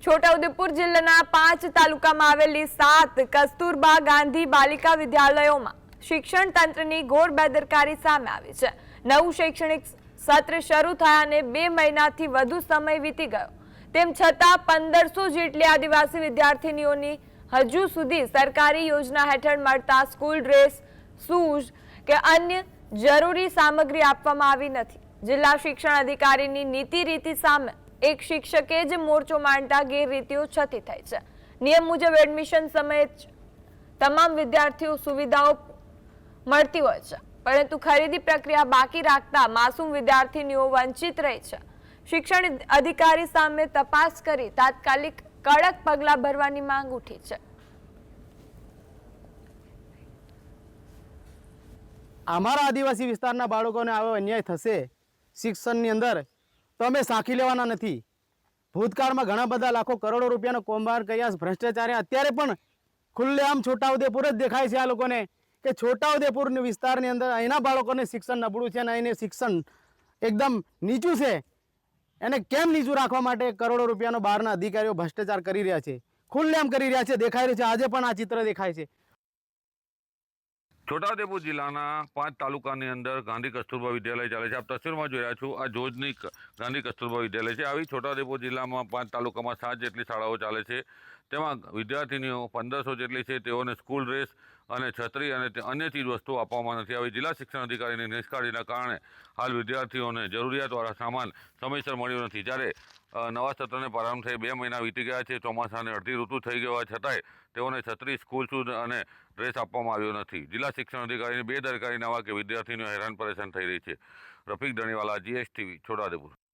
છોટાઉદેપુર જિલ્લાના 5 તાલુકામાં આવેલી 7 કસ્તુરબા ગાંધી બાલિકા વિદ્યાલયોમાં શિક્ષણ તંત્રની ઘોર બેદરકારી સામે આવી છે। નવું શૈક્ષણિક સત્ર શરૂ થયાને 2 મહિનાથી વધુ સમય વીતી ગયો, તેમ છતાં 1500 જેટલી આદિવાસી વિદ્યાર્થીનીઓની હજુ સુધી સરકારી યોજના હેઠળ મળતા સ્કૂલ ડ્રેસ, શૂઝ કે અન્ય જરૂરી સામગ્રી આપવામાં આવી નથી। જિલ્લા શિક્ષણ અધિકારીની નીતિ રીતિ સામે એક શિક્ષકે જ મોરચો માંડતા ગેરરીતિઓ છતી થઈ છે। નિયમ મુજબ એડમિશન સમયે તમામ વિદ્યાર્થીઓ સુવિધાઓ મળતી હોય છે, પરંતુ ખરીદી પ્રક્રિયા બાકી રાખતા માસૂમ વિદ્યાર્થીનીઓ વંચિત રહી છે। શિક્ષણ અધિકારી સામે તપાસ કરી તાત્કાલિક કડક પગલાં ભરવાની માંગ ઉઠી છે। અમારા આદિવાસી વિસ્તારના બાળકોને આવો અન્યાય થશે શિક્ષણની અંદર તો અમે સાંખી લેવાના નથી। ભૂતકાળમાં ઘણા બધા લાખો કરોડો રૂપિયાનો કૌભાંડ કર્યા, ભ્રષ્ટાચાર અત્યારે પણ ખુલ્લેઆમ છોટાઉદેપુર જ દેખાય છે આ લોકોને કે છોટાઉદેપુર વિસ્તારની અંદર અહીંના બાળકોને શિક્ષણ નબળું છે અને અહીંને શિક્ષણ એકદમ નીચું છે। એને કેમ નીચું રાખવા માટે કરોડો રૂપિયાનો બહારના અધિકારીઓ ભ્રષ્ટાચાર કરી રહ્યા છે, ખુલ્લેઆમ કરી રહ્યા છે, દેખાઈ રહ્યું છે। આજે પણ આ ચિત્ર દેખાય છે। છોટાઉદેપુર જિલ્લાના 5 તાલુકાની અંદર ગાંધી કસ્તુરબા વિદ્યાલય ચાલે છે। આપ તસવીરમાં જોઈ રહ્યા છો, આ જોજની ગાંધી કસ્તુરબા વિદ્યાલય છે। આવી છોટાઉદેપુર જિલ્લામાં 5 તાલુકામાં 7 જેટલી શાળાઓ ચાલે છે। તેમાં વિદ્યાર્થીનીઓ 1500 જેટલી છે। તેઓને સ્કૂલ ડ્રેસ અને છત્રી અને અન્ય ચીજ વસ્તુઓ આપવામાં નથી આવી। જિલ્લા શિક્ષણ અધિકારીની નિષ્કાળજીના કારણે હાલ વિદ્યાર્થીઓને જરૂરિયાતવાળા સામાન સમયસર મળ્યો નથી। જ્યારે નવા સત્રને પ્રારંભ થઈ 2 મહિના વીતી ગયા છે। ચોમાસાની અડધી ઋતુ થઈ ગયો છતાંય તેઓને છત્રી, સ્કૂલ શૂઝ અને ડ્રેસ આપવામાં આવ્યો નથી। જિલ્લા શિક્ષણ અધિકારીની બેદરકારીના વાકે વિદ્યાર્થીનીઓ હેરાન પરેશાન થઈ રહી છે। રફીક ધણીવાલા, GSTV, છોટાઉદેપુર।